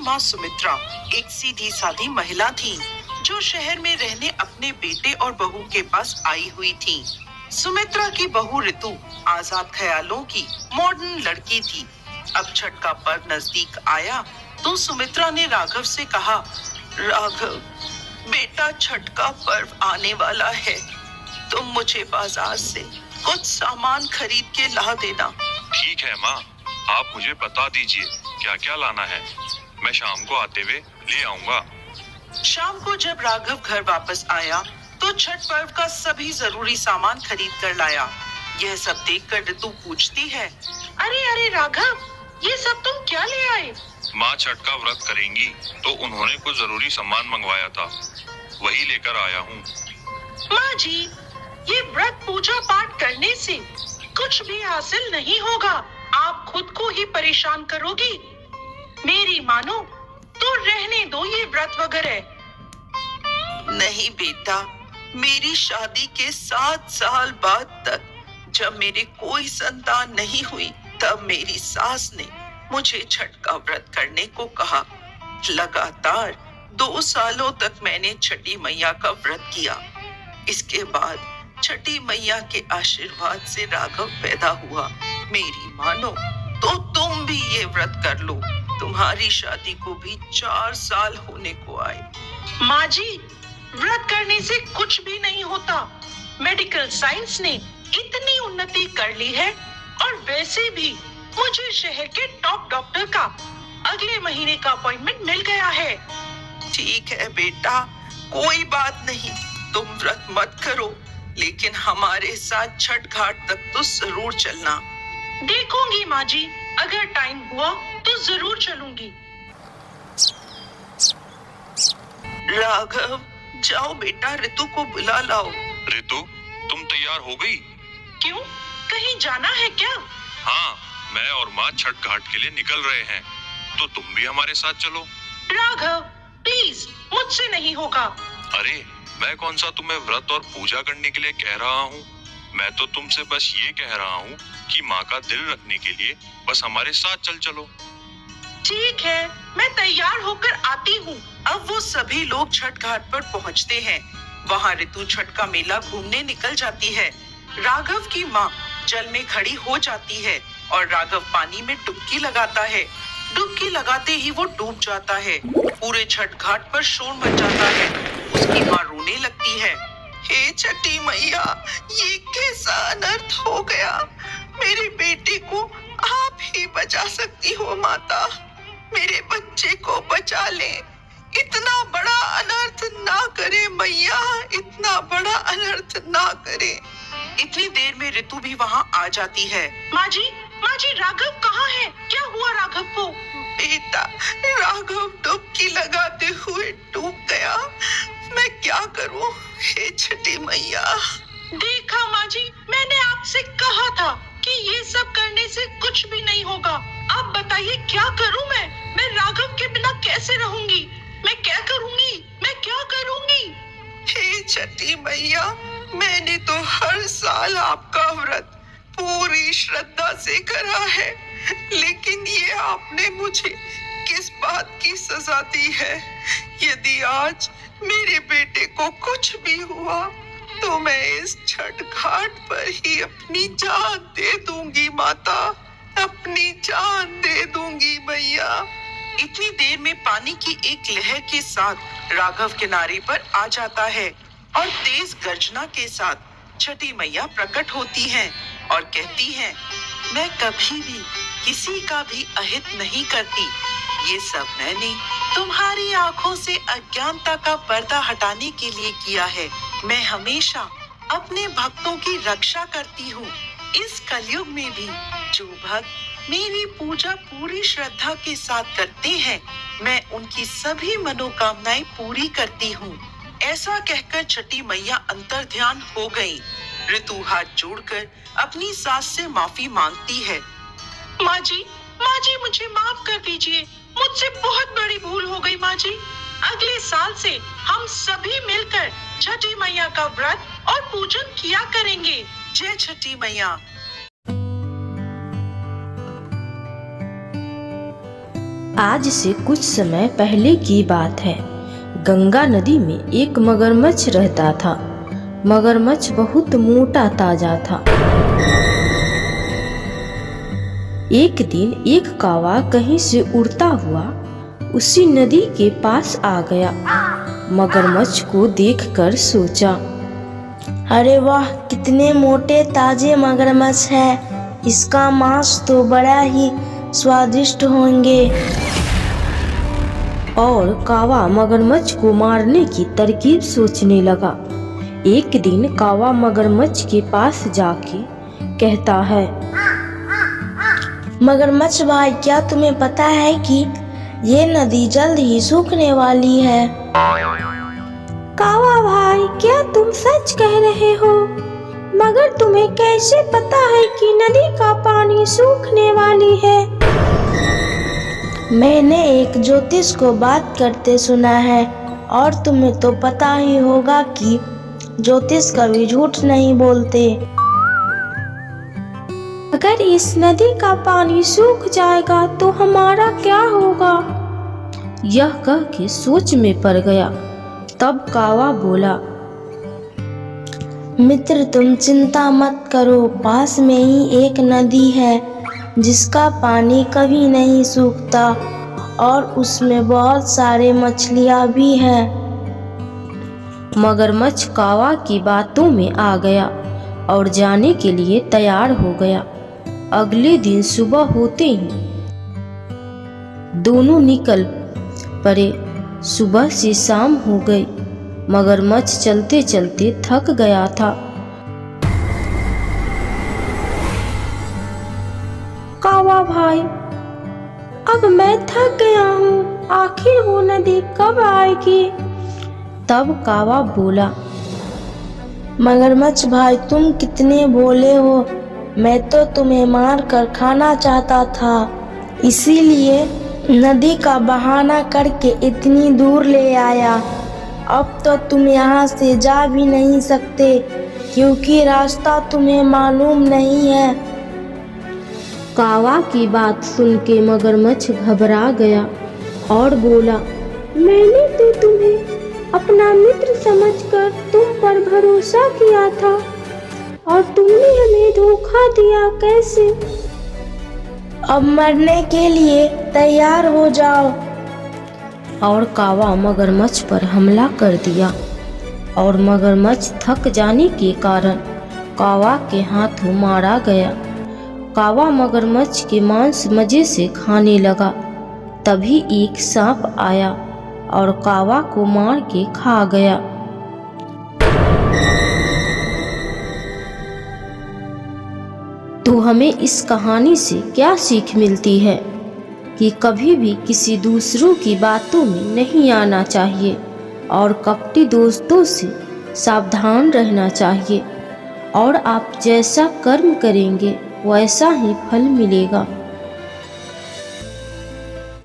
माँ सुमित्रा एक सीधी सादी महिला थी जो शहर में रहने अपने बेटे और बहू के पास आई हुई थी। सुमित्रा की बहू ऋतु आजाद ख्यालों की मॉडर्न लड़की थी। अब छठ का पर्व नजदीक आया तो सुमित्रा ने राघव से कहा, राघव बेटा, छठ का पर्व आने वाला है, तुम मुझे बाजार से कुछ सामान खरीद के ला देना। ठीक है माँ, आप मुझे बता दीजिए क्या क्या लाना है, मैं शाम को आते हुए ले आऊंगा। शाम को जब राघव घर वापस आया तो छठ पर्व का सभी जरूरी सामान खरीद कर लाया। यह सब देखकर ऋतु पूछती है, अरे अरे राघव, ये सब तुम क्या ले आए? माँ छठ का व्रत करेंगी तो उन्होंने कुछ जरूरी सामान मंगवाया था, वही लेकर आया हूँ। माँ जी, ये व्रत पूजा पाठ करने से कुछ भी हासिल नहीं होगा, आप खुद को ही परेशान करोगी। मेरी मानो तो रहने दो ये व्रत वगैरह। नहीं बेटा, मेरी शादी के 7 साल बाद तक जब मेरे कोई संतान नहीं हुई तब मेरी सास ने मुझे छठ का व्रत करने को कहा। लगातार 2 सालों तक मैंने छठी मैया का व्रत किया। इसके बाद छठी मैया के आशीर्वाद से राघव पैदा हुआ। मेरी मानो तो तुम भी ये व्रत कर लो, तुम्हारी शादी को भी 4 साल होने को आए। माँ जी, व्रत करने से कुछ भी नहीं होता। मेडिकल साइंस ने इतनी उन्नति कर ली है और वैसे भी मुझे शहर के टॉप डॉक्टर का अगले महीने का अपॉइंटमेंट मिल गया है। ठीक है बेटा, कोई बात नहीं, तुम व्रत मत करो, लेकिन हमारे साथ छठ घाट तक तो जरूर चलना। देखूंगी माँ जी, अगर टाइम हुआ तो जरूर चलूंगी। राघव, जाओ बेटा, ऋतु को बुला लाओ। ऋतु, तुम तैयार हो गई? क्यों, कहीं जाना है क्या? हाँ, मैं और माँ छठ घाट के लिए निकल रहे हैं, तो तुम भी हमारे साथ चलो। राघव प्लीज, मुझसे नहीं होगा। अरे मैं कौन सा तुम्हें व्रत और पूजा करने के लिए कह रहा हूँ, मैं तो तुमसे बस ये कह रहा हूँ कि माँ का दिल रखने के लिए बस हमारे साथ चल चलो। ठीक है, मैं तैयार होकर आती हूँ। अब वो सभी लोग छठ घाट पर पहुँचते हैं। वहाँ ऋतु छठ का मेला घूमने निकल जाती है। राघव की माँ जल में खड़ी हो जाती है और राघव पानी में डुबकी लगाता है। डुबकी लगाते ही वो डूब जाता है। पूरे छठ घाट पर शोर मच जाता है। उसकी माँ रोने लगती है, हे छठी मैया, ये कैसा अनर्थ हो गया, मेरे बेटे को आप ही बचा सकती हो माता, मेरे बच्चे को बचा ले, इतना बड़ा अनर्थ ना करे मैया, इतना बड़ा अनर्थ ना करे। इतनी देर में ऋतु भी वहाँ आ जाती है। माँ जी, राघव कहाँ है? क्या हुआ राघव को? बेटा, राघव डुबकी लगाते हुए डूब गया, मैं क्या करूं, हे छठी मैया। देखा माँ जी, मैंने आपसे कहा था कि ये सब करने से कुछ भी नहीं होगा। आप बताइए क्या करूं मैं राघव के बिना कैसे रहूंगी? मैं क्या करूंगी? हे छठी मैया, मैंने तो हर साल आपका व्रत पूरी श्रद्धा से करा है, लेकिन ये आपने मुझे किस बात की सजा दी है? यदि आज मेरे बेटे को कुछ भी हुआ तो मैं इस छठ घाट पर ही अपनी जान दे दूंगी माता, अपनी जान दे दूंगी मैया। इतनी देर में पानी की एक लहर के साथ राघव किनारे पर आ जाता है और तेज गर्जना के साथ छठी मैया प्रकट होती हैं और कहती हैं, मैं कभी भी किसी का भी अहित नहीं करती, ये सब मैंने तुम्हारी आंखों से अज्ञानता का पर्दा हटाने के लिए किया है। मैं हमेशा अपने भक्तों की रक्षा करती हूँ। इस कलयुग में भी जो भक्त मेरी पूजा पूरी श्रद्धा के साथ करते हैं, मैं उनकी सभी मनोकामनाएं पूरी करती हूँ। ऐसा कहकर छठी मैया अंतर ध्यान हो गई। ऋतु हाथ जोड़कर अपनी सास से माफी मांगती है। माँ जी, मुझे माफ कर दीजिए, मुझसे बहुत बड़ी भूल हो गई माँ जी। अगले साल से हम सभी मिलकर छठी मैया का व्रत और पूजन किया करेंगे। जय छठी मैया। आज से कुछ समय पहले की बात है। गंगा नदी में एक मगरमच्छ रहता था। मगरमच्छ बहुत मोटा ताजा था। एक दिन एक कौवा कहीं से उड़ता हुआ उसी नदी के पास आ गया। मगरमच्छ को देखकर सोचा, अरे वाह, कितने मोटे ताजे मगरमच्छ है। इसका मांस तो बड़ा ही स्वादिष्ट होंगे। और कौवा मगरमच्छ को मारने की तरकीब सोचने लगा। एक दिन कौवा मगरमच्छ के पास जाके कहता है, मगरमच्छ भाई, क्या तुम्हें पता है कि ये नदी जल्द ही सूखने वाली है? कौवा भाई, क्या तुम सच कह रहे हो? मगर तुम्हें कैसे पता है कि नदी का पानी सूखने वाली है? मैंने एक ज्योतिष को बात करते सुना है, और तुम्हें तो पता ही होगा कि ज्योतिष कभी झूठ नहीं बोलते। अगर इस नदी का पानी सूख जाएगा तो हमारा क्या होगा? यह कह के सोच में पड़ गया। तब कौवा बोला, मित्र, तुम चिंता मत करो। पास में ही एक नदी है जिसका पानी कभी नहीं सूखता, और उसमें बहुत सारे मछलियाँ भी हैं। मगरमच्छ कौवा की बातों में आ गया और जाने के लिए तैयार हो गया। अगले दिन सुबह होते ही दोनों निकल पड़े। सुबह से शाम हो गई। मगरमच्छ चलते चलते थक गया था। कौवा भाई, अब मैं थक गया हूँ, आखिर वो नदी कब आएगी? तब कौवा बोला, मगरमच्छ भाई, तुम कितने भोले हो। मैं तो तुम्हें मार कर खाना चाहता था, इसीलिए नदी का बहाना करके इतनी दूर ले आया। अब तो तुम यहाँ से जा भी नहीं सकते, क्योंकि रास्ता तुम्हें मालूम नहीं है। कौवा की बात सुन के मगरमच्छ घबरा गया और बोला, मैंने तो तुम्हें अपना मित्र समझकर तुम पर भरोसा किया था, और तुमने हमें धोखा दिया। कैसे? अब मरने के लिए तैयार हो जाओ। और कौवा मगरमच्छ पर हमला कर दिया, और मगरमच्छ थक जाने के कारण कौवा के हाथों मारा गया। कौवा मगरमच्छ के मांस मजे से खाने लगा। तभी एक सांप आया और कौवा को मार के खा गया। तो हमें इस कहानी से क्या सीख मिलती है कि कभी भी किसी दूसरों की बातों में नहीं आना चाहिए, और कपटी दोस्तों से सावधान रहना चाहिए, और आप जैसा कर्म करेंगे वैसा ही फल मिलेगा।